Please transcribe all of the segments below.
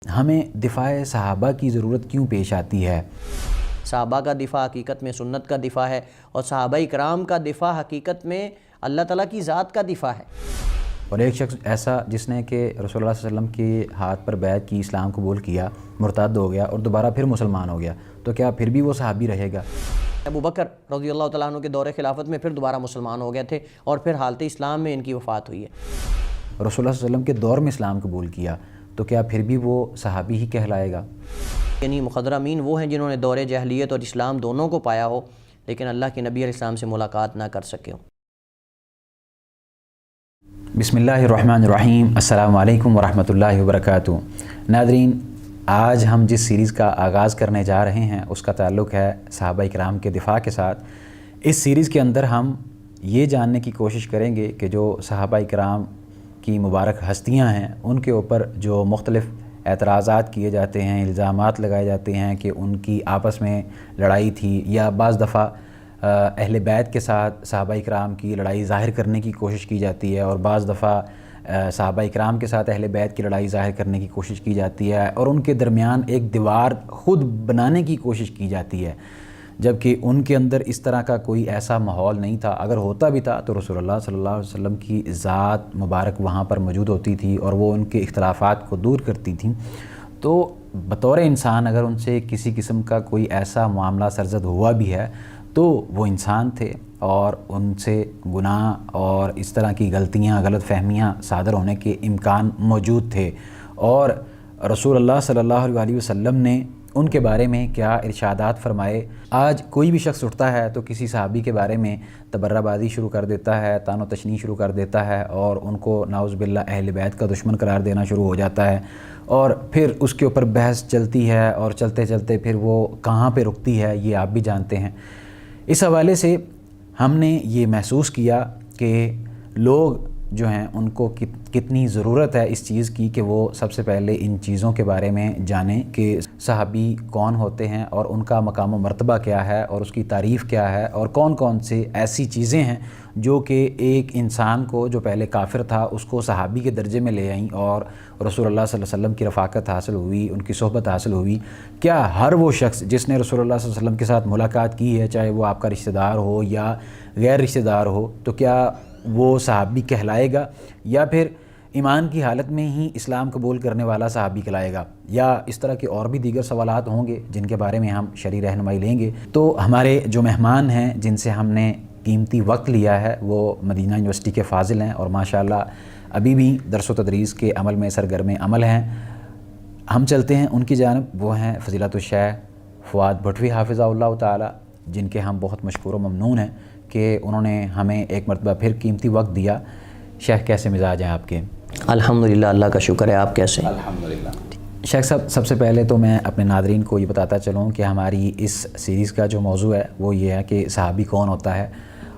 ہمیں دفاع صحابہ کی ضرورت کیوں پیش آتی ہے؟ صحابہ کا دفاع حقیقت میں سنت کا دفاع ہے، اور صحابہ کرام کا دفاع حقیقت میں اللہ تعالیٰ کی ذات کا دفاع ہے۔ اور ایک شخص ایسا جس نے کہ رسول اللہ صلی اللہ علیہ وسلم کے ہاتھ پر بیعت کی، اسلام قبول کیا، مرتد ہو گیا اور دوبارہ پھر مسلمان ہو گیا، تو کیا پھر بھی وہ صحابی رہے گا؟ ابو بکر رضی اللہ تعالیٰ عنہ کے دور خلافت میں پھر دوبارہ مسلمان ہو گئے تھے، اور پھر حالت اسلام میں ان کی وفات ہوئی ہے۔ رسول اللہ صلی اللہ علیہ وسلم کے دور میں اسلام قبول کیا، تو کیا پھر بھی وہ صحابی ہی کہلائے گا؟ یعنی مخضرمین وہ ہیں جنہوں نے دور جاہلیت اور اسلام دونوں کو پایا ہو، لیکن اللہ کے نبی علیہ السلام سے ملاقات نہ کر سکے ہوں۔ بسم اللہ الرحمن الرحیم، السلام علیکم ورحمۃ اللہ وبرکاتہ۔ ناظرین، آج ہم جس سیریز کا آغاز کرنے جا رہے ہیں اس کا تعلق ہے صحابہ کرام کے دفاع کے ساتھ۔ اس سیریز کے اندر ہم یہ جاننے کی کوشش کریں گے کہ جو صحابہ کرام کی مبارک ہستیاں ہیں ان کے اوپر جو مختلف اعتراضات کیے جاتے ہیں، الزامات لگائے جاتے ہیں کہ ان کی آپس میں لڑائی تھی، یا بعض دفعہ اہل بیت کے ساتھ صحابہ کرام کی لڑائی ظاہر کرنے کی کوشش کی جاتی ہے، اور بعض دفعہ صحابہ کرام کے ساتھ اہل بیت کی لڑائی ظاہر کرنے کی کوشش کی جاتی ہے، اور ان کے درمیان ایک دیوار خود بنانے کی کوشش کی جاتی ہے، جبکہ ان کے اندر اس طرح کا کوئی ایسا ماحول نہیں تھا۔ اگر ہوتا بھی تھا تو رسول اللہ صلی اللہ علیہ وسلم کی ذات مبارک وہاں پر موجود ہوتی تھی اور وہ ان کے اختلافات کو دور کرتی تھیں۔ تو بطور انسان اگر ان سے کسی قسم کا کوئی ایسا معاملہ سرزد ہوا بھی ہے تو وہ انسان تھے، اور ان سے گناہ اور اس طرح کی غلطیاں، غلط فہمیاں صادر ہونے کے امکان موجود تھے، اور رسول اللہ صلی اللہ علیہ وسلم نے ان کے بارے میں کیا ارشادات فرمائے۔ آج کوئی بھی شخص اٹھتا ہے تو کسی صحابی کے بارے میں تبرہ بازی شروع کر دیتا ہے، طعن و تشنیع شروع کر دیتا ہے، اور ان کو نعوذ باللہ اہل بیت کا دشمن قرار دینا شروع ہو جاتا ہے، اور پھر اس کے اوپر بحث چلتی ہے، اور چلتے چلتے پھر وہ کہاں پہ رکتی ہے یہ آپ بھی جانتے ہیں۔ اس حوالے سے ہم نے یہ محسوس کیا کہ لوگ جو ہیں ان کو کتنی ضرورت ہے اس چیز کی کہ وہ سب سے پہلے ان چیزوں کے بارے میں جانیں کہ صحابی کون ہوتے ہیں، اور ان کا مقام و مرتبہ کیا ہے، اور اس کی تعریف کیا ہے، اور کون کون سے ایسی چیزیں ہیں جو کہ ایک انسان کو جو پہلے کافر تھا اس کو صحابی کے درجے میں لے آئیں، اور رسول اللہ صلی اللہ علیہ وسلم کی رفاقت حاصل ہوئی، ان کی صحبت حاصل ہوئی۔ کیا ہر وہ شخص جس نے رسول اللہ صلی اللہ علیہ وسلم کے ساتھ ملاقات کی ہے، چاہے وہ آپ کا رشتہ دار ہو یا غیر رشتہ دار ہو، تو کیا وہ صحابی کہلائے گا، یا پھر ایمان کی حالت میں ہی اسلام قبول کرنے والا صحابی کہلائے گا، یا اس طرح کے اور بھی دیگر سوالات ہوں گے جن کے بارے میں ہم شرعی رہنمائی لیں گے۔ تو ہمارے جو مہمان ہیں جن سے ہم نے قیمتی وقت لیا ہے وہ مدینہ یونیورسٹی کے فاضل ہیں، اور ماشاءاللہ ابھی بھی درس و تدریس کے عمل میں سرگرم عمل ہیں۔ ہم چلتے ہیں ان کی جانب، وہ ہیں فضیلت الشیخ فؤاد بھٹوی حافظہ اللہ تعالی، جن کے ہم بہت مشکور و ممنون ہیں کہ انہوں نے ہمیں ایک مرتبہ پھر قیمتی وقت دیا۔ شیخ، کیسے مزاج ہیں آپ کے؟ الحمدللہ، اللہ کا شکر ہے۔ آپ کیسے؟ الحمدللہ۔ شیخ صاحب، سب سے پہلے تو میں اپنے ناظرین کو یہ بتاتا چلوں کہ ہماری اس سیریز کا جو موضوع ہے وہ یہ ہے کہ صحابی کون ہوتا ہے،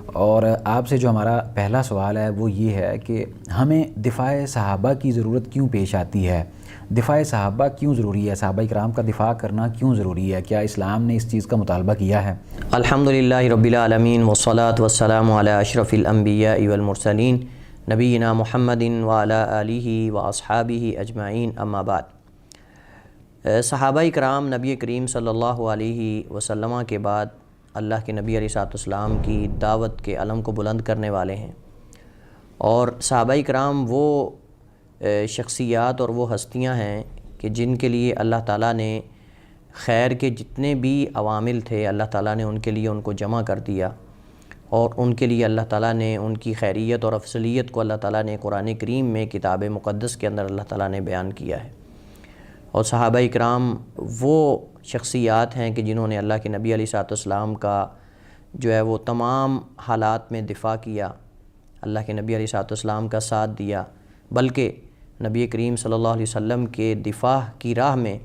اور آپ سے جو ہمارا پہلا سوال ہے وہ یہ ہے کہ ہمیں دفاع صحابہ کی ضرورت کیوں پیش آتی ہے؟ دفاع صحابہ کیوں ضروری ہے؟ صحابہ کرام کا دفاع کرنا کیوں ضروری ہے؟ کیا اسلام نے اس چیز کا مطالبہ کیا ہے؟ الحمدللہ رب العالمین، والصلاة والسلام علی اشرف الانبیاء والمرسلین، نبینا محمد وعلی آلہ واصحابہ اجمعین، اما بعد۔ صحابہ کرام نبی کریم صلی اللہ علیہ وسلم کے بعد اللہ کے نبی علیہ السلام کی دعوت کے علم کو بلند کرنے والے ہیں، اور صحابہ کرام وہ شخصیات اور وہ ہستیاں ہیں کہ جن کے لیے اللہ تعالیٰ نے خیر کے جتنے بھی عوامل تھے اللہ تعالیٰ نے ان کے لیے ان کو جمع کر دیا، اور ان کے لیے اللہ تعالیٰ نے ان کی خیریت اور افضلیت کو اللہ تعالیٰ نے قرآن کریم میں کتاب مقدس کے اندر اللہ تعالیٰ نے بیان کیا ہے۔ اور صحابہ اکرام وہ شخصیات ہیں کہ جنہوں نے اللہ کے نبی علیہ السلام کا جو ہے وہ تمام حالات میں دفاع کیا، اللہ کے نبی علیہ السلام کا ساتھ دیا، بلکہ نبی کریم صلی اللہ علیہ وسلم کے دفاع کی راہ میں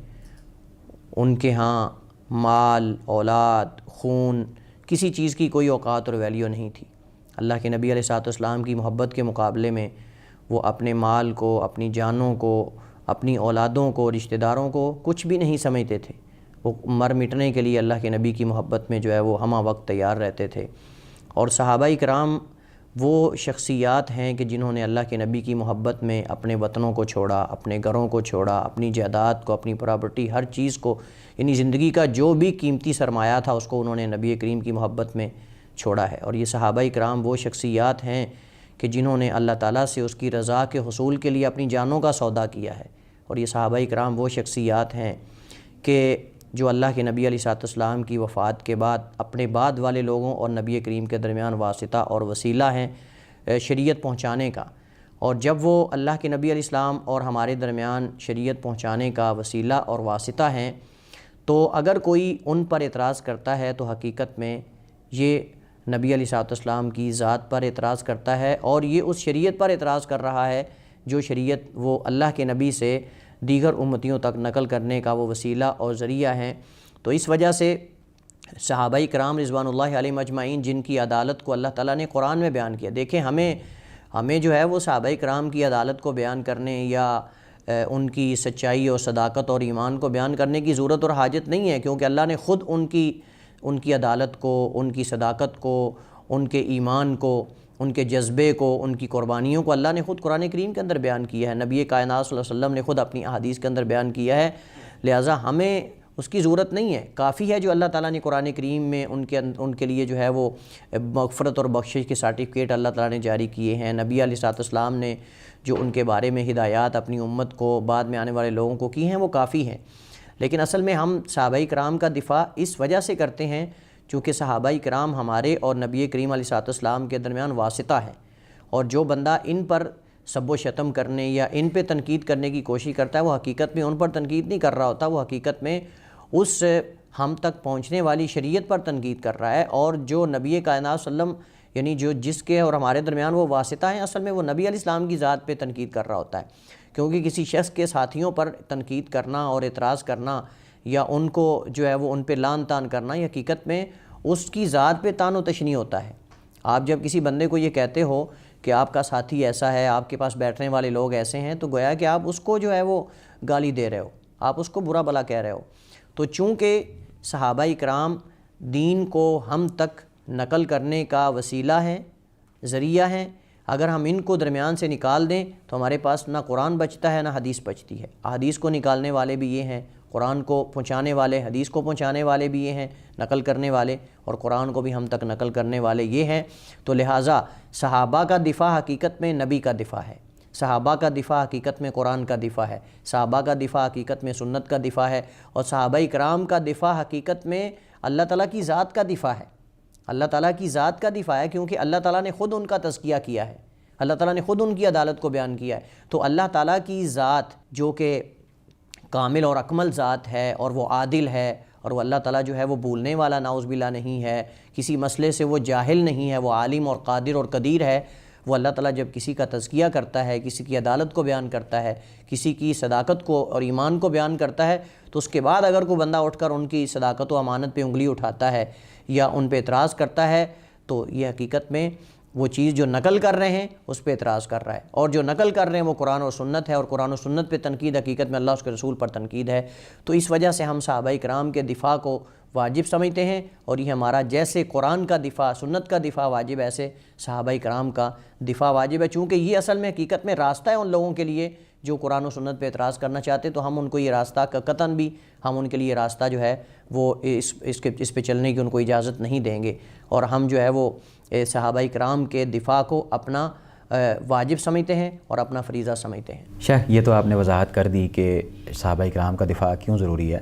ان کے ہاں مال، اولاد، خون، کسی چیز کی کوئی اوقات اور ویلیو نہیں تھی۔ اللہ کے نبی علیہ السلام کی محبت کے مقابلے میں وہ اپنے مال کو، اپنی جانوں کو، اپنی اولادوں کو، رشتہ داروں کو کچھ بھی نہیں سمجھتے تھے۔ وہ مر مٹنے کے لیے اللہ کے نبی کی محبت میں جو ہے وہ ہمہ وقت تیار رہتے تھے۔ اور صحابہ کرام وہ شخصیات ہیں کہ جنہوں نے اللہ کے نبی کی محبت میں اپنے وطنوں کو چھوڑا، اپنے گھروں کو چھوڑا، اپنی جائیداد کو، اپنی پراپرٹی، ہر چیز کو، یعنی زندگی کا جو بھی قیمتی سرمایہ تھا اس کو انہوں نے نبی کریم کی محبت میں چھوڑا ہے۔ اور یہ صحابہ کرام وہ شخصیات ہیں کہ جنہوں نے اللہ تعالیٰ سے اس کی رضا کے حصول کے لیے اپنی جانوں کا سودا کیا ہے۔ اور یہ صحابہ کرام وہ شخصیات ہیں کہ جو اللہ کے نبی علیہ السلام کی وفات کے بعد اپنے بعد والے لوگوں اور نبی کریم کے درمیان واسطہ اور وسیلہ ہیں شریعت پہنچانے کا۔ اور جب وہ اللہ کے نبی علیہ السلام اور ہمارے درمیان شریعت پہنچانے کا وسیلہ اور واسطہ ہیں، تو اگر کوئی ان پر اعتراض کرتا ہے تو حقیقت میں یہ نبی علیہ السلام کی ذات پر اعتراض کرتا ہے، اور یہ اس شریعت پر اعتراض کر رہا ہے جو شریعت وہ اللہ کے نبی سے دیگر امتیوں تک نقل کرنے کا وہ وسیلہ اور ذریعہ ہیں۔ تو اس وجہ سے صحابہ کرام رضوان اللہ علیہم اجمعین جن کی عدالت کو اللہ تعالیٰ نے قرآن میں بیان کیا، دیکھیں ہمیں جو ہے وہ صحابہ کرام کی عدالت کو بیان کرنے یا ان کی سچائی اور صداقت اور ایمان کو بیان کرنے کی ضرورت اور حاجت نہیں ہے، کیونکہ اللہ نے خود ان کی عدالت کو، ان کی صداقت کو، ان کے ایمان کو، ان کے جذبے کو، ان کی قربانیوں کو اللہ نے خود قرآن کریم کے اندر بیان کیا ہے، نبی کائنات صلی اللہ علیہ وسلم نے خود اپنی احادیث کے اندر بیان کیا ہے۔ لہٰذا ہمیں اس کی ضرورت نہیں ہے، کافی ہے جو اللہ تعالیٰ نے قرآن کریم میں ان کے لیے جو ہے وہ مغفرت اور بخشش کے سرٹیفکیٹ اللہ تعالیٰ نے جاری کیے ہیں۔ نبی علیہ السلام نے جو ان کے بارے میں ہدایات اپنی امت کو، بعد میں آنے والے لوگوں کو کی ہیں، وہ کافی ہیں۔ لیکن اصل میں ہم صحابہ کرام کا دفاع اس وجہ سے کرتے ہیں چونکہ صحابہ کرام ہمارے اور نبی کریم علیہ السلام کے درمیان واسطہ ہے، اور جو بندہ ان پر سب و شتم کرنے یا ان پہ تنقید کرنے کی کوشش کرتا ہے وہ حقیقت میں ان پر تنقید نہیں کر رہا ہوتا، وہ حقیقت میں اس ہم تک پہنچنے والی شریعت پر تنقید کر رہا ہے۔ اور جو نبی کائنات صلی اللہ علیہ وسلم یعنی جو جس کے اور ہمارے درمیان وہ واسطہ ہیں، اصل میں وہ نبی علیہ السلام کی ذات پہ تنقید کر رہا ہوتا ہے، کیونکہ کسی شخص کے ساتھیوں پر تنقید کرنا اور اعتراض کرنا یا ان کو جو ہے وہ ان پہ لان تان کرنا، یہ حقیقت میں اس کی ذات پہ تان و تشنیع ہوتا ہے۔ آپ جب کسی بندے کو یہ کہتے ہو کہ آپ کا ساتھی ایسا ہے، آپ کے پاس بیٹھنے والے لوگ ایسے ہیں، تو گویا کہ آپ اس کو جو ہے وہ گالی دے رہے ہو، آپ اس کو برا بھلا کہہ رہے ہو۔ تو چونکہ صحابہ کرام دین کو ہم تک نقل کرنے کا وسیلہ ہیں، ذریعہ ہیں، اگر ہم ان کو درمیان سے نکال دیں تو ہمارے پاس نہ قرآن بچتا ہے نہ حدیث بچتی ہے۔ حدیث کو نکالنے والے بھی یہ ہیں، قرآن کو پہنچانے والے، حدیث کو پہنچانے والے بھی یہ ہیں، نقل کرنے والے، اور قرآن کو بھی ہم تک نقل کرنے والے یہ ہیں۔ تو لہٰذا صحابہ کا دفاع حقیقت میں نبی کا دفاع ہے، صحابہ کا دفاع حقیقت میں قرآن کا دفاع ہے، صحابہ کا دفاع حقیقت میں سنت کا دفاع ہے، اور صحابہ کرام کا دفاع حقیقت میں اللہ تعالیٰ کی ذات کا دفاع ہے، اللہ تعالیٰ کی ذات کا دفاع ہے، کیونکہ اللہ تعالیٰ نے خود ان کا تزکیہ کیا ہے، اللہ تعالیٰ نے خود ان کی عدالت کو بیان کیا ہے۔ تو اللہ تعالیٰ کی ذات جو کہ کامل اور اکمل ذات ہے اور وہ عادل ہے، اور وہ اللہ تعالیٰ جو ہے وہ بھولنے والا نعوذ باللہ نہیں ہے، کسی مسئلے سے وہ جاہل نہیں ہے، وہ عالم اور قادر اور قدیر ہے۔ وہ اللہ تعالیٰ جب کسی کا تزکیہ کرتا ہے، کسی کی عدالت کو بیان کرتا ہے، کسی کی صداقت کو اور ایمان کو بیان کرتا ہے، تو اس کے بعد اگر کوئی بندہ اٹھ کر ان کی صداقت و امانت پہ انگلی اٹھاتا ہے یا ان پہ اعتراض کرتا ہے، تو یہ حقیقت میں وہ چیز جو نقل کر رہے ہیں اس پہ اعتراض کر رہا ہے، اور جو نقل کر رہے ہیں وہ قرآن اور سنت ہے، اور قرآن و سنت پہ تنقید حقیقت میں اللہ اس کے رسول پر تنقید ہے۔ تو اس وجہ سے ہم صحابہ کرام کے دفاع کو واجب سمجھتے ہیں، اور یہ ہمارا جیسے قرآن کا دفاع، سنت کا دفاع واجب ہے، ایسے صحابہ کرام کا دفاع واجب ہے، چونکہ یہ اصل میں حقیقت میں راستہ ہے ان لوگوں کے لیے جو قرآن و سنت پہ اعتراض کرنا چاہتے، تو ہم ان کو یہ راستہ قطعاً بھی ہم ان کے لیے راستہ جو ہے وہ اس پہ چلنے کی ان کو اجازت نہیں دیں گے، اور ہم جو ہے وہ صحابہ کرام کے دفاع کو اپنا واجب سمجھتے ہیں اور اپنا فریضہ سمجھتے ہیں۔ شیخ، یہ تو آپ نے وضاحت کر دی کہ صحابہ کرام کا دفاع کیوں ضروری ہے۔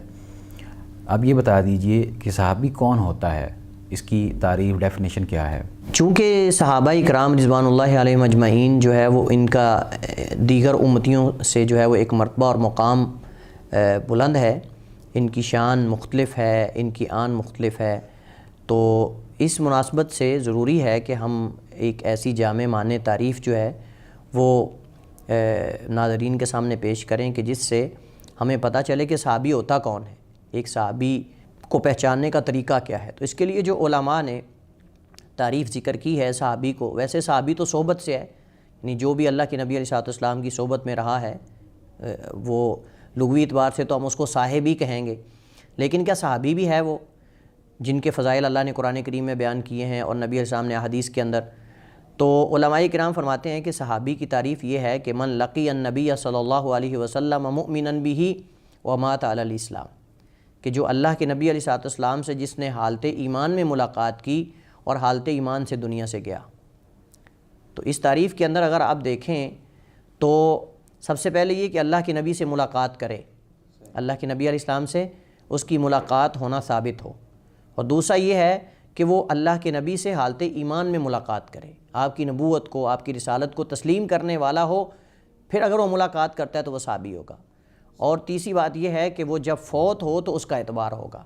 اب یہ بتا دیجئے کہ صحابی کون ہوتا ہے، اس کی تعریف، ڈیفینیشن کیا ہے؟ چونکہ صحابہ کرام رضوان اللہ علیہم اجمعین جو ہے وہ ان کا دیگر امتیوں سے جو ہے وہ ایک مرتبہ اور مقام بلند ہے، ان کی شان مختلف ہے، ان کی آن مختلف ہے، تو اس مناسبت سے ضروری ہے کہ ہم ایک ایسی جامع معنی تعریف جو ہے وہ ناظرین کے سامنے پیش کریں کہ جس سے ہمیں پتہ چلے کہ صحابی ہوتا کون ہے، ایک صحابی کو پہچاننے کا طریقہ کیا ہے۔ تو اس کے لیے جو علماء نے تعریف ذکر کی ہے صحابی کو، ویسے صحابی تو صحبت سے ہے، یعنی جو بھی اللہ کے نبی علیہ السلام کی صحبت میں رہا ہے وہ لغوی اعتبار سے تو ہم اس کو صاحب ہی کہیں گے، لیکن کیا صحابی بھی ہے وہ جن کے فضائل اللہ نے قرآن کریم میں بیان کیے ہیں اور نبی علیہ السلام نے احادیث کے اندر؟ تو علماء کرام فرماتے ہیں کہ صحابی کی تعریف یہ ہے کہ من لقی النبی صلی اللہ علیہ وسلم مؤمنا بہ ومات علی الاسلام، کہ جو اللہ کے نبی علیہ السلام سے جس نے حالت ایمان میں ملاقات کی اور حالت ایمان سے دنیا سے گیا۔ تو اس تعریف کے اندر اگر آپ دیکھیں تو سب سے پہلے یہ کہ اللہ کے نبی سے ملاقات کرے، اللہ کے نبی علیہ السلام سے اس کی ملاقات ہونا ثابت ہو، اور دوسرا یہ ہے کہ وہ اللہ کے نبی سے حالت ایمان میں ملاقات کرے، آپ کی نبوت کو، آپ کی رسالت کو تسلیم کرنے والا ہو، پھر اگر وہ ملاقات کرتا ہے تو وہ صحابی ہوگا۔ اور تیسری بات یہ ہے کہ وہ جب فوت ہو تو اس کا اعتبار ہوگا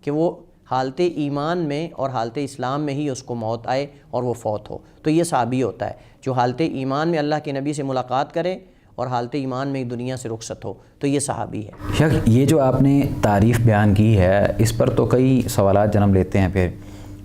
کہ وہ حالت ایمان میں اور حالت اسلام میں ہی اس کو موت آئے اور وہ فوت ہو، تو یہ صحابی ہوتا ہے جو حالت ایمان میں اللہ کے نبی سے ملاقات کرے اور حالت ایمان میں دنیا سے رخصت ہو، تو یہ صحابی ہے۔ شیخ یہ جو آپ نے تعریف بیان کی ہے اس پر تو کئی سوالات جنم لیتے ہیں۔ پھر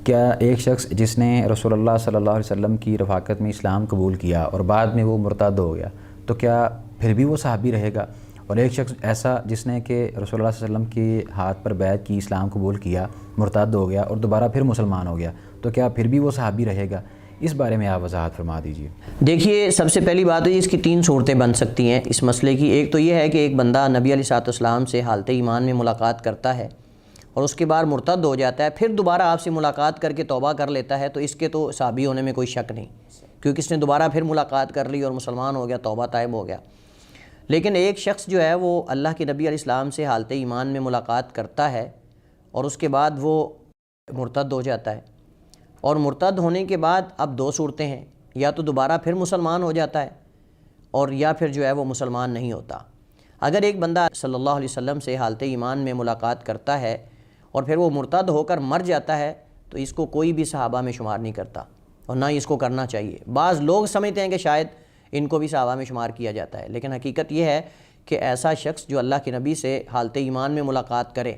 کیا ایک شخص جس نے رسول اللہ صلی اللہ علیہ وسلم کی رفاقت میں اسلام قبول کیا اور بعد میں وہ مرتد ہو گیا تو کیا پھر بھی وہ صحابی رہے گا؟ اور ایک شخص ایسا جس نے کہ رسول اللہ صلی اللہ علیہ وسلم کے ہاتھ پر بیعت کی، اسلام قبول کیا، مرتد ہو گیا اور دوبارہ پھر مسلمان ہو گیا تو کیا پھر بھی وہ صحابی رہے گا؟ اس بارے میں آپ وضاحت فرما دیجیے۔ دیکھیے، سب سے پہلی بات ہے اس کی تین صورتیں بن سکتی ہیں اس مسئلے کی۔ ایک تو یہ ہے کہ ایک بندہ نبی علیہ السلام سے حالت ایمان میں ملاقات کرتا ہے اور اس کے بعد مرتد ہو جاتا ہے، پھر دوبارہ آپ سے ملاقات کر کے توبہ کر لیتا ہے، تو اس کے تو صحابی ہونے میں کوئی شک نہیں، کیونکہ اس نے دوبارہ پھر ملاقات کر لی اور مسلمان ہو گیا، توبہ طائب ہو گیا۔ لیکن ایک شخص جو ہے وہ اللہ کے نبی علیہ السلام سے حالت ایمان میں ملاقات کرتا ہے اور اس کے بعد وہ مرتد ہو جاتا ہے، اور مرتد ہونے کے بعد اب دو صورتیں ہیں، یا تو دوبارہ پھر مسلمان ہو جاتا ہے اور یا پھر جو ہے وہ مسلمان نہیں ہوتا۔ اگر ایک بندہ صلی اللہ علیہ وسلم سے حالت ایمان میں ملاقات کرتا ہے اور پھر وہ مرتد ہو کر مر جاتا ہے تو اس کو کوئی بھی صحابہ میں شمار نہیں کرتا اور نہ ہی اس کو کرنا چاہیے۔ بعض لوگ سمجھتے ہیں کہ شاید ان کو بھی صحابہ میں شمار کیا جاتا ہے، لیکن حقیقت یہ ہے کہ ایسا شخص جو اللہ کے نبی سے حالت ایمان میں ملاقات کرے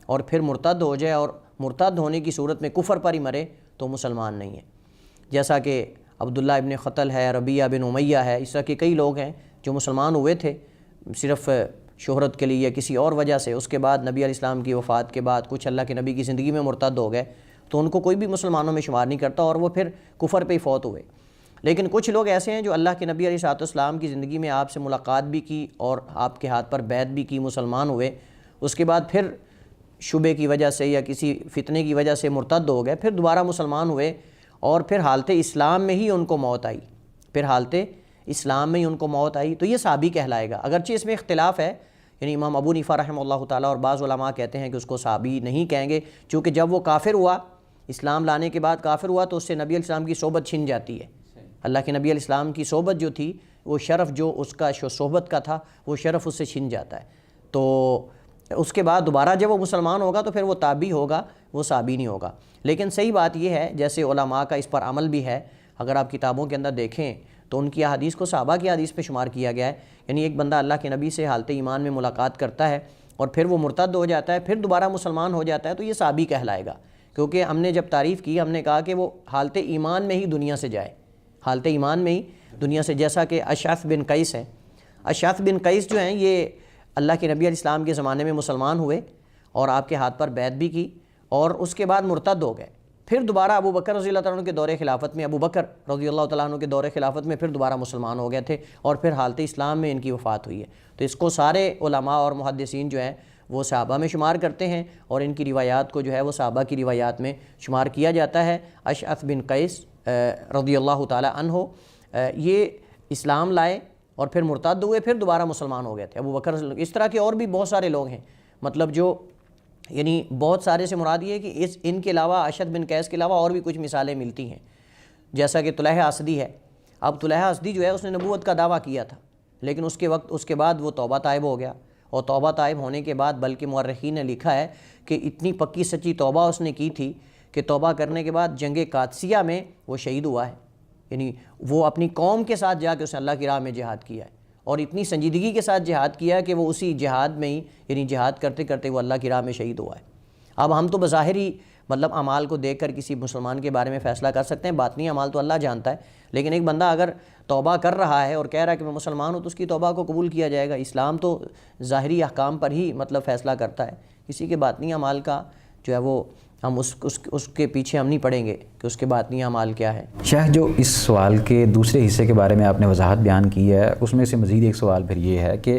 اور پھر مرتد ہو جائے اور مرتد ہونے کی صورت میں کفر پر ہی مرے تو مسلمان نہیں ہے۔ جیسا کہ عبداللہ ابن قتل ہے، ربیعہ بن امیہ ہے، اس طرح کے کئی لوگ ہیں جو مسلمان ہوئے تھے صرف شہرت کے لیے یا کسی اور وجہ سے، اس کے بعد نبی علیہ السلام کی وفات کے بعد کچھ اللہ کے نبی کی زندگی میں مرتد ہو گئے تو ان کو کوئی بھی مسلمانوں میں شمار نہیں کرتا اور وہ پھر کفر پہ ہی فوت ہوئے۔ لیکن کچھ لوگ ایسے ہیں جو اللہ کے نبی علیہ السلام کی زندگی میں آپ سے ملاقات بھی کی اور آپ کے ہاتھ پر بیعت بھی کی، مسلمان ہوئے، اس کے بعد پھر شبے کی وجہ سے یا کسی فتنے کی وجہ سے مرتد ہو گئے، پھر دوبارہ مسلمان ہوئے اور پھر حالت اسلام میں ہی ان کو موت آئی، پھر حالت اسلام میں ہی ان کو موت آئی، تو یہ صحابی کہلائے گا۔ اگرچہ اس میں اختلاف ہے، یعنی امام ابو حنیفہ رحمہ اللہ تعالیٰ اور بعض علماء کہتے ہیں کہ اس کو صحابی نہیں کہیں گے، چونکہ جب وہ کافر ہوا، اسلام لانے کے بعد کافر ہوا تو اس سے نبی علیہ السلام کی صحبت چھن جاتی ہے۔ اللہ کے نبی علیہ السلام کی صحبت جو تھی، وہ شرف جو اس کا صحبت کا تھا، وہ شرف اس سے چھن جاتا ہے۔ تو اس کے بعد دوبارہ جب وہ مسلمان ہوگا تو پھر وہ تابعی ہوگا، وہ صحابی نہیں ہوگا۔ لیکن صحیح بات یہ ہے، جیسے علماء کا اس پر عمل بھی ہے، اگر آپ کتابوں کے اندر دیکھیں تو ان کی احادیث کو صحابہ کی احادیث پہ شمار کیا گیا ہے۔ یعنی ایک بندہ اللہ کے نبی سے حالت ایمان میں ملاقات کرتا ہے اور پھر وہ مرتد ہو جاتا ہے، پھر دوبارہ مسلمان ہو جاتا ہے تو یہ صحابی کہلائے گا، کیونکہ ہم نے جب تعریف کی، ہم نے کہا کہ وہ حالت ایمان میں ہی دنیا سے جائے، حالت ایمان میں ہی دنیا سے، جیسا کہ اشعث بن قیس ہے۔ اشعث بن قیس جو ہیں یہ اللہ کے نبی علیہ السلام کے زمانے میں مسلمان ہوئے اور آپ کے ہاتھ پر بیعت بھی کی اور اس کے بعد مرتد ہو گئے، پھر دوبارہ ابو بکر رضی اللہ تعالیٰ عنہ کے دور خلافت میں، ابو بکر رضی اللہ تعالیٰ عنہ کے دور خلافت میں پھر دوبارہ مسلمان ہو گئے تھے اور پھر حالت اسلام میں ان کی وفات ہوئی ہے۔ تو اس کو سارے علماء اور محدثین جو ہیں وہ صحابہ میں شمار کرتے ہیں اور ان کی روایات کو جو ہے وہ صحابہ کی روایات میں شمار کیا جاتا ہے۔ اشعث بن قیس رضی اللہ تعالیٰ عنہ یہ اسلام لائے اور پھر مرتد ہوئے، پھر دوبارہ مسلمان ہو گئے تھے۔ ابو بکر، اس طرح کے اور بھی بہت سارے لوگ ہیں، مطلب جو یعنی بہت سارے سے مراد یہ ہے کہ ان کے علاوہ، اشعث بن قیس کے علاوہ اور بھی کچھ مثالیں ملتی ہیں، جیسا کہ طلحہ اسدی ہے۔ اب طلحہ اسدی جو ہے اس نے نبوت کا دعویٰ کیا تھا، لیکن اس کے بعد وہ توبہ طائب ہو گیا، اور توبہ طائب ہونے کے بعد بلکہ مورخین نے لکھا ہے کہ اتنی پکی سچی توبہ اس نے کی تھی کہ توبہ کرنے کے بعد جنگ قادسیہ میں وہ شہید ہوا ہے، یعنی وہ اپنی قوم کے ساتھ جا کے اس نے اللہ کی راہ میں جہاد کیا ہے اور اتنی سنجیدگی کے ساتھ جہاد کیا ہے کہ وہ اسی جہاد میں ہی، یعنی جہاد کرتے کرتے وہ اللہ کی راہ میں شہید ہوا ہے۔ اب ہم تو بظاہر ہی مطلب اعمال کو دیکھ کر کسی مسلمان کے بارے میں فیصلہ کر سکتے ہیں، باطنی اعمال تو اللہ جانتا ہے، لیکن ایک بندہ اگر توبہ کر رہا ہے اور کہہ رہا ہے کہ میں مسلمان ہوں تو اس کی توبہ کو قبول کیا جائے گا۔ اسلام تو ظاہری احکام پر ہی مطلب فیصلہ کرتا ہے، کسی کے باطنی اعمال کا جو ہے وہ ہم اس کے پیچھے ہم نہیں پڑیں گے کہ اس کے باطنی اعمال کیا ہے۔ شیخ، جو اس سوال کے دوسرے حصے کے بارے میں آپ نے وضاحت بیان کی ہے، اس میں سے مزید ایک سوال پھر یہ ہے کہ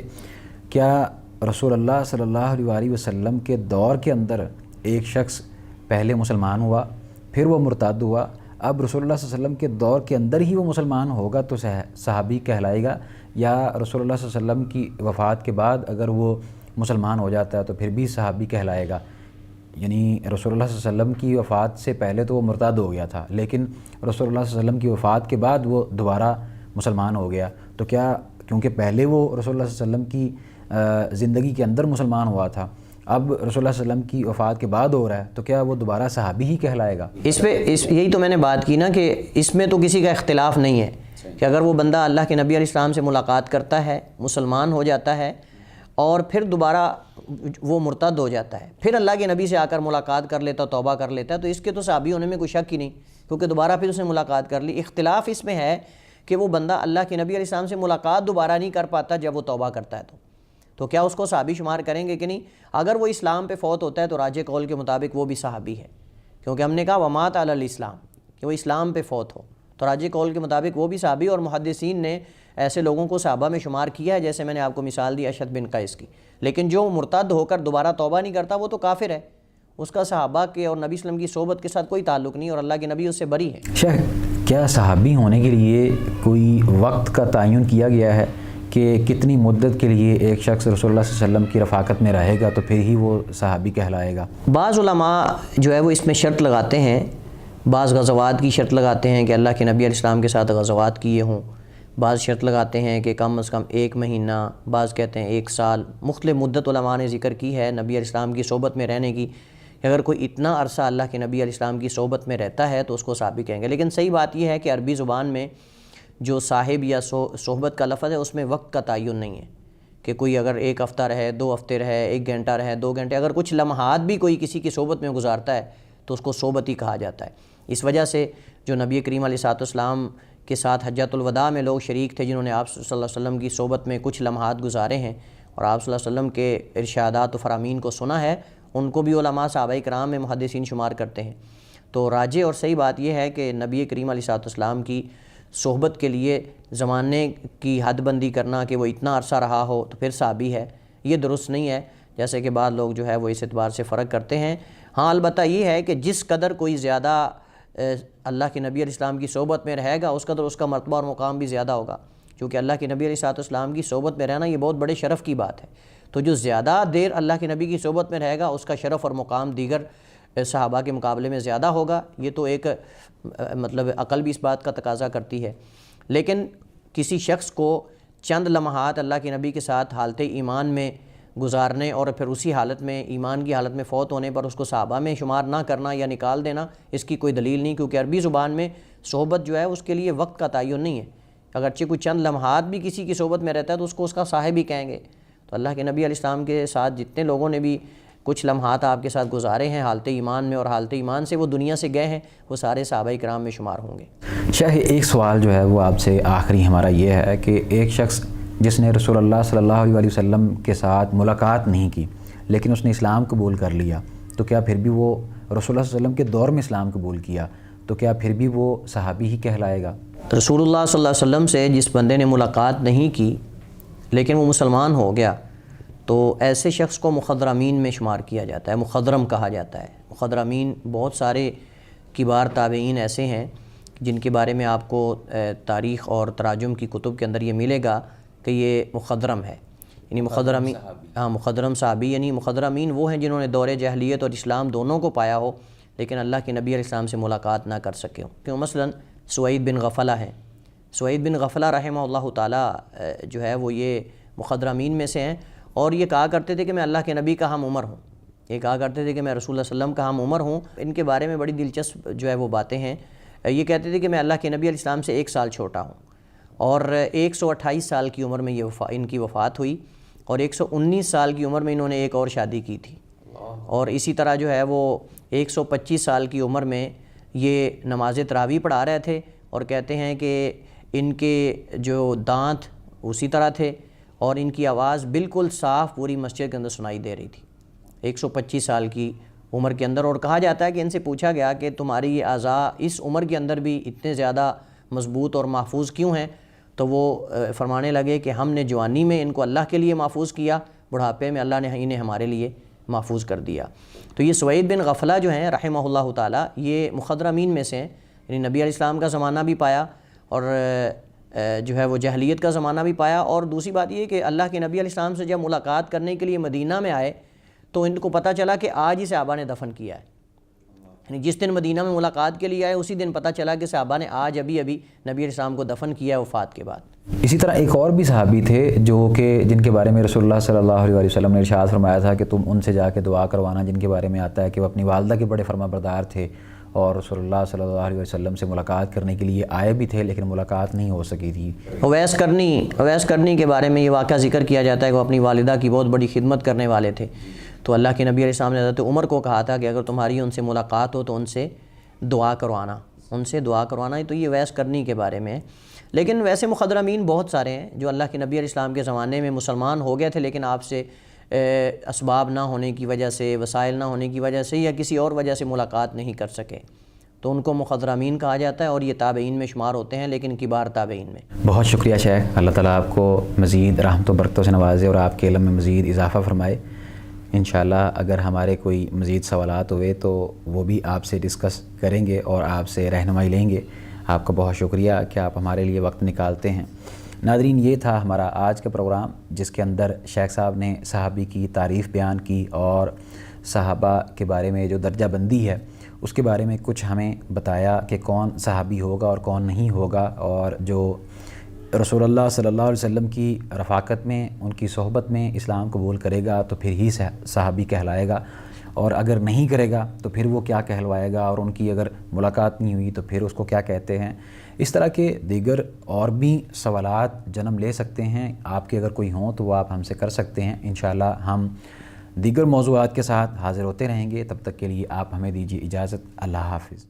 کیا رسول اللہ صلی اللہ علیہ وآلہ وسلم کے دور کے اندر ایک شخص پہلے مسلمان ہوا، پھر وہ مرتد ہوا، اب رسول اللہ صلی اللہ علیہ وسلم کے دور کے اندر ہی وہ مسلمان ہوگا تو صحابی کہلائے گا، یا رسول اللہ صلی اللہ علیہ وسلم کی وفات کے بعد اگر وہ مسلمان ہو جاتا ہے تو پھر بھی صحابی کہلائے گا؟ یعنی رسول اللہ صلی اللہ علیہ وسلم کی وفات سے پہلے تو وہ مرتد ہو گیا تھا، لیکن رسول اللہ صلی اللہ علیہ وسلم کی وفات کے بعد وہ دوبارہ مسلمان ہو گیا، تو کیا کیونکہ پہلے وہ رسول اللہ صلی اللہ علیہ وسلم کی زندگی کے اندر مسلمان ہوا تھا، اب رسول اللہ صلی اللہ علیہ وسلم کی وفات کے بعد ہو رہا ہے، تو کیا وہ دوبارہ صحابی ہی کہلائے گا؟ یہی تو میں نے بات کی نا کہ اس میں تو کسی کا اختلاف نہیں ہے کہ اگر وہ بندہ اللہ کے نبی علیہ السلام سے ملاقات کرتا ہے، مسلمان ہو جاتا ہے اور پھر دوبارہ وہ مرتد ہو جاتا ہے، پھر اللہ کے نبی سے آ کر ملاقات کر لیتا، توبہ کر لیتا ہے، تو اس کے تو صحابی ہونے میں کوئی شک ہی نہیں، کیونکہ دوبارہ پھر اس نے ملاقات کر لی۔ اختلاف اس میں ہے کہ وہ بندہ اللہ کے نبی علیہ السلام سے ملاقات دوبارہ نہیں کر پاتا جب وہ توبہ کرتا ہے، تو کیا اس کو صحابی شمار کریں گے کہ نہیں؟ اگر وہ اسلام پہ فوت ہوتا ہے تو راجح قول کے مطابق وہ بھی صحابی ہے، کیونکہ ہم نے کہا ومات علی الاسلام، کہ وہ اسلام پہ فوت ہو، تو راجح قول کے مطابق وہ بھی صحابی، اور محدثین نے ایسے لوگوں کو صحابہ میں شمار کیا ہے، جیسے میں نے آپ کو مثال دی اشد بن قیس کی۔ لیکن جو مرتد ہو کر دوبارہ توبہ نہیں کرتا وہ تو کافر ہے، اس کا صحابہ کے اور نبی صلی اللہ علیہ وسلم کی صحبت کے ساتھ کوئی تعلق نہیں، اور اللہ کے نبی اس سے بری ہے۔ شیخ، کیا صحابی ہونے کے لیے کوئی وقت کا تعین کیا گیا ہے کہ کتنی مدت کے لیے ایک شخص رسول اللہ صلی اللہ علیہ وسلم کی رفاقت میں رہے گا تو پھر ہی وہ صحابی کہلائے گا؟ بعض علماء جو ہے وہ اس میں شرط لگاتے ہیں، بعض غزوات کی شرط لگاتے ہیں کہ اللہ کے نبی علیہ السلام کے ساتھ غزوات کیے ہوں، بعض شرط لگاتے ہیں کہ کم از کم 1 مہینہ، بعض کہتے ہیں 1 سال، مختلف مدت علماء نے ذکر کی ہے نبی علیہ السلام کی صحبت میں رہنے کی، کہ اگر کوئی اتنا عرصہ اللہ کے نبی علیہ السلام کی صحبت میں رہتا ہے تو اس کو صحابی کہیں گے۔ لیکن صحیح بات یہ ہے کہ عربی زبان میں جو صاحب یا صحبت کا لفظ ہے اس میں وقت کا تعین نہیں ہے کہ کوئی اگر 1 ہفتہ رہے، 2 ہفتے رہے، 1 گھنٹہ رہے، 2 گھنٹے، اگر کچھ لمحات بھی کوئی کسی کی صحبت میں گزارتا ہے تو اس کو صحبت ہی کہا جاتا ہے۔ اس وجہ سے جو نبی کریم علیہ السلام کے ساتھ حجۃ الوداع میں لوگ شریک تھے، جنہوں نے آپ صلی اللہ علیہ وسلم کی صحبت میں کچھ لمحات گزارے ہیں اور آپ صلی اللہ علیہ وسلم کے ارشادات و فرامین کو سنا ہے، ان کو بھی علماء صحابہ کرام میں محدثین شمار کرتے ہیں۔ تو راجح اور صحیح بات یہ ہے کہ نبی کریم علیہ السلام کی صحبت کے لیے زمانے کی حد بندی کرنا کہ وہ اتنا عرصہ رہا ہو تو پھر صحابی ہے، یہ درست نہیں ہے، جیسے کہ بعض لوگ جو ہے وہ اس اعتبار سے فرق کرتے ہیں۔ ہاں البتہ یہ ہے کہ جس قدر کوئی زیادہ اللہ کے نبی علیہ السلام کی صحبت میں رہے گا اس قدر اس کا مرتبہ اور مقام بھی زیادہ ہوگا، کیونکہ اللہ کے نبی علیہ السلام کی صحبت میں رہنا یہ بہت بڑے شرف کی بات ہے، تو جو زیادہ دیر اللہ کے نبی کی صحبت میں رہے گا اس کا شرف اور مقام دیگر صحابہ کے مقابلے میں زیادہ ہوگا۔ یہ تو ایک مطلب عقل بھی اس بات کا تقاضا کرتی ہے۔ لیکن کسی شخص کو چند لمحات اللہ کے نبی کے ساتھ حالت ایمان میں گزارنے اور پھر اسی حالت میں ایمان کی حالت میں فوت ہونے پر اس کو صحابہ میں شمار نہ کرنا یا نکال دینا، اس کی کوئی دلیل نہیں، کیونکہ عربی زبان میں صحبت جو ہے اس کے لیے وقت کا تعین نہیں ہے۔ اگرچہ کوئی چند لمحات بھی کسی کی صحبت میں رہتا ہے تو اس کو اس کا صاحب ہی کہیں گے۔ تو اللہ کے نبی علیہ السلام کے ساتھ جتنے لوگوں نے بھی کچھ لمحات آپ کے ساتھ گزارے ہیں حالت ایمان میں اور حالت ایمان سے وہ دنیا سے گئے ہیں، وہ سارے صحابہ کرام میں شمار ہوں گے۔ شیخ، ایک سوال جو ہے وہ آپ سے آخری ہمارا یہ ہے کہ ایک شخص جس نے رسول اللہ صلی اللہ علیہ وسلم کے ساتھ ملاقات نہیں کی لیکن اس نے اسلام قبول کر لیا، تو کیا پھر بھی وہ رسول اللہ صلی اللہ علیہ وسلم کے دور میں اسلام قبول کیا تو کیا پھر بھی وہ صحابی ہی کہلائے گا؟ رسول اللہ صلی اللہ علیہ وسلم سے جس بندے نے ملاقات نہیں کی لیکن وہ مسلمان ہو گیا تو ایسے شخص کو مخضرمین میں شمار کیا جاتا ہے، مخضرم کہا جاتا ہے۔ مخضرمین بہت سارے کبار تابعین ایسے ہیں جن کے بارے میں آپ کو تاریخ اور تراجم کی کتب کے اندر یہ ملے گا کہ یہ مخضرم ہے، یعنی مخضرمین، مخضرم صحابی، یعنی مخضرمین وہ ہیں جنہوں نے دور جاہلیت اور اسلام دونوں کو پایا ہو لیکن اللہ کے نبی علیہ السلام سے ملاقات نہ کر سکے ہوں۔ کیوں؟ مثلا سوید بن غفلہ ہیں، سوید بن غفلہ رحمہ اللہ تعالیٰ جو ہے وہ یہ مخضرمین میں سے ہیں، اور یہ کہا کرتے تھے کہ میں اللہ کے نبی کا ہم عمر ہوں، یہ کہا کرتے تھے کہ میں رسول اللہ صلی اللہ علیہ وسلم کا ہم عمر ہوں۔ ان کے بارے میں بڑی دلچسپ جو ہے وہ باتیں ہیں، یہ کہتے تھے کہ میں اللہ کے نبی علیہ السلام سے 1 سال چھوٹا ہوں، اور 128 سال کی عمر میں ان کی وفات ہوئی، اور 119 سال کی عمر میں انہوں نے ایک اور شادی کی تھی، اور اسی طرح جو ہے وہ 125 سال کی عمر میں یہ نماز تراویح پڑھا رہے تھے، اور کہتے ہیں کہ ان کے جو دانت اسی طرح تھے اور ان کی آواز بالکل صاف پوری مسجد کے اندر سنائی دے رہی تھی۔ 125 سال کی عمر کے اندر، اور کہا جاتا ہے کہ ان سے پوچھا گیا کہ تمہاری یہ اعضاء اس عمر کے اندر بھی اتنے زیادہ مضبوط اور محفوظ کیوں ہیں؟ تو وہ فرمانے لگے کہ ہم نے جوانی میں ان کو اللہ کے لیے محفوظ کیا، بڑھاپے میں اللہ نے انہیں ہمارے لیے محفوظ کر دیا۔ تو یہ سوید بن غفلہ جو ہیں رحمہ اللہ تعالیٰ، یہ مخضرمین میں سے ہیں، یعنی نبی علیہ السلام کا زمانہ بھی پایا اور جو ہے وہ جہلیت کا زمانہ بھی پایا، اور دوسری بات یہ کہ اللہ کے نبی علیہ السلام سے جب ملاقات کرنے کے لیے مدینہ میں آئے تو ان کو پتہ چلا کہ آج ہی صحابہ نے دفن کیا ہے، یعنی جس دن مدینہ میں ملاقات کے لیے آئے اسی دن پتہ چلا کہ صحابہ نے آج ابھی نبی علیہ السلام کو دفن کیا ہے وفات کے بعد۔ اسی طرح ایک اور بھی صحابی تھے جن کے بارے میں رسول اللہ صلی اللہ علیہ وسلم نے ارشاد فرمایا تھا کہ تم ان سے جا کے دعا کروانا، جن کے بارے میں آتا ہے کہ وہ اپنی والدہ کے بڑے فرما بردار تھے اور رسول اللہ صلی اللہ علیہ وسلم سے ملاقات کرنے کے لیے آئے بھی تھے لیکن ملاقات نہیں ہو سکی تھی۔ اویس کرنی کے بارے میں یہ واقعہ ذکر کیا جاتا ہے کہ وہ اپنی والدہ کی بہت بڑی خدمت کرنے والے تھے، تو اللہ کے نبی علیہ السلام نے حضرت عمر کو کہا تھا کہ اگر تمہاری ان سے ملاقات ہو تو ان سے دعا کروانا، تو یہ اویس کرنی کے بارے میں ہے۔ لیکن ویسے مخضرمین بہت سارے ہیں جو اللہ کے نبی علیہ السلام کے زمانے میں مسلمان ہو گئے تھے لیکن آپ سے اسباب نہ ہونے کی وجہ سے، وسائل نہ ہونے کی وجہ سے یا کسی اور وجہ سے ملاقات نہیں کر سکے، تو ان کو مخضرمین کہا جاتا ہے، اور یہ تابعین میں شمار ہوتے ہیں لیکن کبار تابعین میں۔ بہت شکریہ شیخ، اللہ تعالیٰ آپ کو مزید رحمت و برکتوں سے نوازے اور آپ کے علم میں مزید اضافہ فرمائے۔ انشاءاللہ اگر ہمارے کوئی مزید سوالات ہوئے تو وہ بھی آپ سے ڈسکس کریں گے اور آپ سے رہنمائی لیں گے۔ آپ کا بہت شکریہ کہ آپ ہمارے لیے وقت نکالتے ہیں۔ ناظرین، یہ تھا ہمارا آج کا پروگرام جس کے اندر شیخ صاحب نے صحابی کی تعریف بیان کی اور صحابہ کے بارے میں جو درجہ بندی ہے اس کے بارے میں کچھ ہمیں بتایا کہ کون صحابی ہوگا اور کون نہیں ہوگا، اور جو رسول اللہ صلی اللہ علیہ وسلم کی رفاقت میں، ان کی صحبت میں اسلام قبول کرے گا تو پھر ہی صحابی کہلائے گا، اور اگر نہیں کرے گا تو پھر وہ کیا کہلوائے گا، اور ان کی اگر ملاقات نہیں ہوئی تو پھر اس کو کیا کہتے ہیں۔ اس طرح کے دیگر اور بھی سوالات جنم لے سکتے ہیں، آپ کے اگر کوئی ہوں تو وہ آپ ہم سے کر سکتے ہیں۔ انشاءاللہ ہم دیگر موضوعات کے ساتھ حاضر ہوتے رہیں گے، تب تک کے لیے آپ ہمیں دیجیے اجازت۔ اللہ حافظ۔